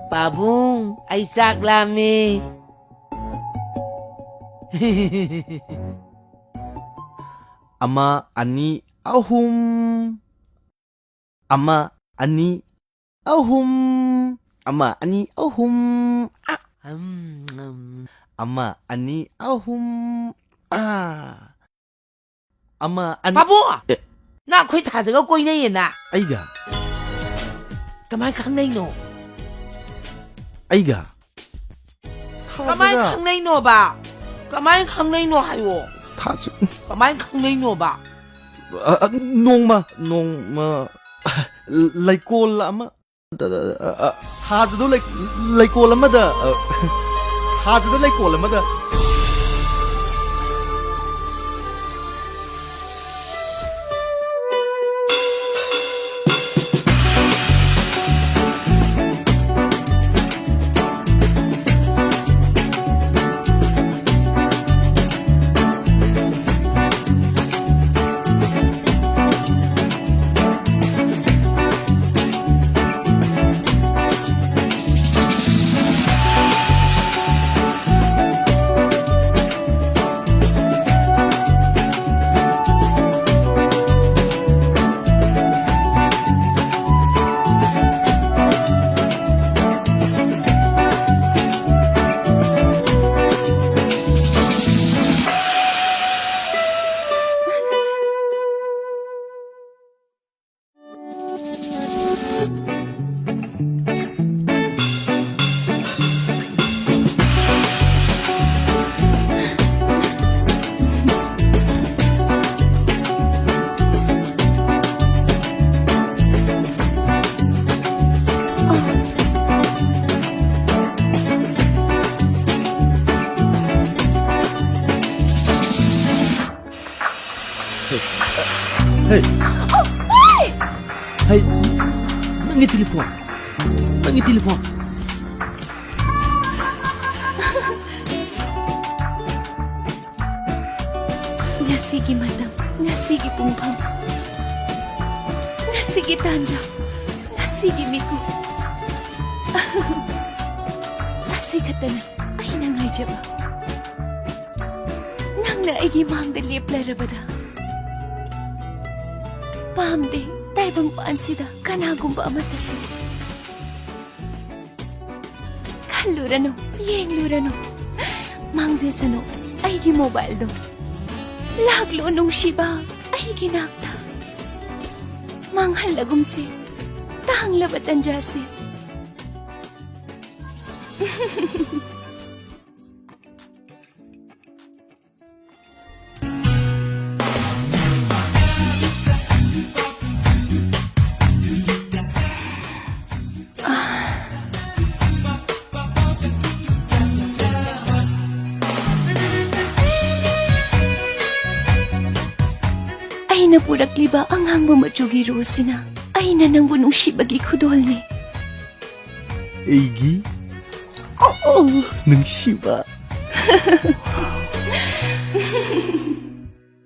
Pabung, ay saklami. Ama, ani, ahum. Ama, ani, ahum. Ama, ani, ahum. Ama, ani, ahum. Ama, ani. Pabung! Na ako'y tasaga ko na yan na. Aiga. Kamay kang na ino. Aiga. Kamay kang na ino ba? Kamay kang na ino hayo. Kamay kang na ino ba? Nongma. Laikol ama. Thajado laikol ama da. Thajado laikol ama da. Hey, nangi telepon. Ngasigi madam, ngasigi pungpam, ngasigi tanja, ngasigi miku. Asikatana, ay nangay jaba. Nang na igi mamda lieplarabada. Pamde, taibang paansida, kanagumba amataso. Kalurano, yeng lurano. Mangzesano, ay igi mobile do. Laglo nung shiba ay ginakta. Manghal lagumsi, tahang labatan jasi. Ay napurak liba ang hangbo majugi rosina. Ay nanang bunong shibagi kudol ni. Eigi? Oo, nang shiba.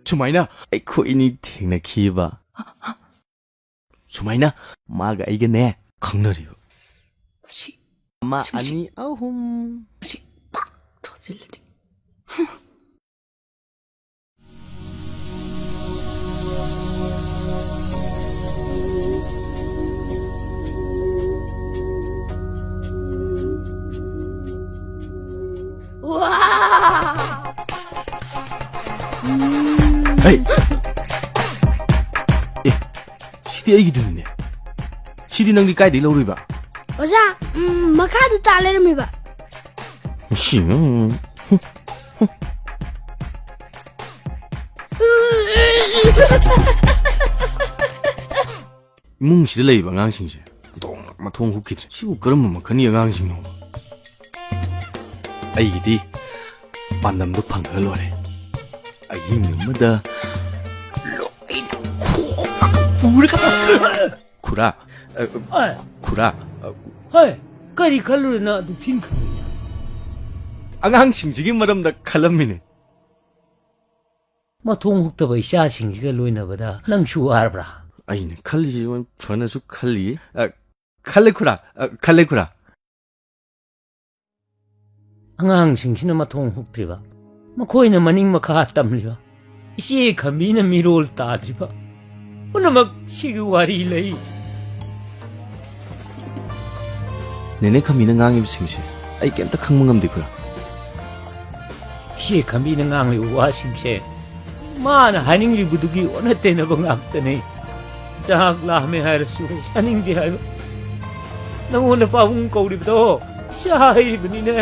Sumaina, ay ko ini tingna kiba. Sumaina, maga aiga ne, kangnariyo. Si, Ama, ani, ahum. si, pak, 터질래지. 와! Hey! Sidi aigi dinne. Sidi nang di kai di lauri ba? Oza, makada taler mi ba? Shim. Mung sida lay ba ngang sing se. Dong ma thong hu kidre. Siu karam ma khani ngang sing no. Aigi di pandam do phang lore. Aigi mi da Kura. Kura. 헐, 까리 칼로리나 너 팀 칼로리냐? Angang singjigi maramda khalamine. ꯃꯊꯣꯡ ꯍꯨꯛꯇꯕ ꯏꯆꯥꯁꯤꯡꯁꯤꯒ ꯂꯣꯏꯅꯕꯗ ꯅꯪꯁꯨ ꯋꯥꯔꯕ꯭ꯔꯥ? ꯑꯩꯅ ꯈꯜꯂꯤꯁꯤ ꯐꯅꯁꯨ ꯈꯜꯂꯤ ꯈꯜꯂꯦ ꯈꯨꯔꯥ ꯈꯜꯂꯦ ꯈꯨꯔꯥ ꯑꯉꯥꯡꯁꯤꯡꯁꯤꯅ ꯃꯊꯣꯡ ꯍꯨꯛꯇ꯭ꯔꯤꯕ, ꯃꯈꯣꯏꯅ ꯃꯅꯤꯡ ꯃꯈꯥ ꯇꯝꯂꯤꯕ, ꯏꯆꯦ ꯈꯝꯕꯤꯅ ꯃꯤꯔꯣꯜ ꯇꯥꯗ꯭ꯔꯤꯕ, ꯄꯨꯝꯅꯃꯛ ꯁꯤꯒꯤ ꯋꯥꯔꯤ ꯂꯩ. ꯅꯦꯅꯦ ꯈꯝꯕꯤꯅ ꯉꯥꯡꯉꯤꯕꯁꯤꯡꯁꯦ ꯑꯩ ꯀꯩꯝꯇ ꯈꯪꯕ ꯉꯝꯗꯦ ꯈꯨꯔꯥ. ꯏꯆꯦ ꯈꯝꯕꯤꯅ ꯉꯥꯡꯂꯤꯕ ꯋꯥꯁꯤꯡꯁꯦ ꯃꯥꯅ ꯍꯥꯏꯅꯤꯡꯂꯤꯕꯗꯨꯒꯤ ꯑꯣꯟꯅ ꯇꯩꯅꯕ ꯉꯥꯛꯇꯅꯤ. ꯆꯥꯛ ꯂꯥꯝꯃꯦ ꯍꯥꯏꯔꯁꯨ ꯆꯥꯅꯤꯡꯗꯦ ꯍꯥꯏꯕ. ꯅꯪꯉꯣꯟꯗ ꯄꯥꯕꯨꯡ ꯀꯧꯔꯤꯕꯗꯣ ꯏꯆꯥ ꯍꯩꯔꯤꯕꯅꯤꯅꯦ.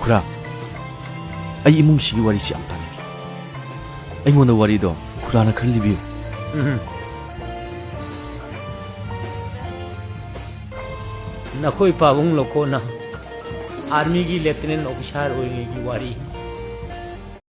ꯈꯨꯔꯥ, ꯑꯩ ꯏꯃꯨꯡꯁꯤꯒꯤ ꯋꯥꯔꯤꯁꯤ ꯌꯥꯝ ꯇꯥꯅꯤꯡꯉꯤ. ꯑꯩꯉꯣꯟꯗ ꯋꯥꯔꯤꯗꯣ ꯈꯨꯔꯥꯅ ꯈꯔ ꯂꯤꯕꯤꯌꯨ. ꯅꯈꯣꯏ ꯄꯥꯕꯨꯡ ꯂꯧꯀꯣꯅ ꯑꯥꯔꯃꯤꯒꯤ ꯂꯦꯐꯇꯦꯅꯦꯟ ꯑꯣꯐꯤꯁꯥꯔ ꯑꯣꯏꯔꯤꯉꯩꯒꯤ ꯋꯥꯔꯤ.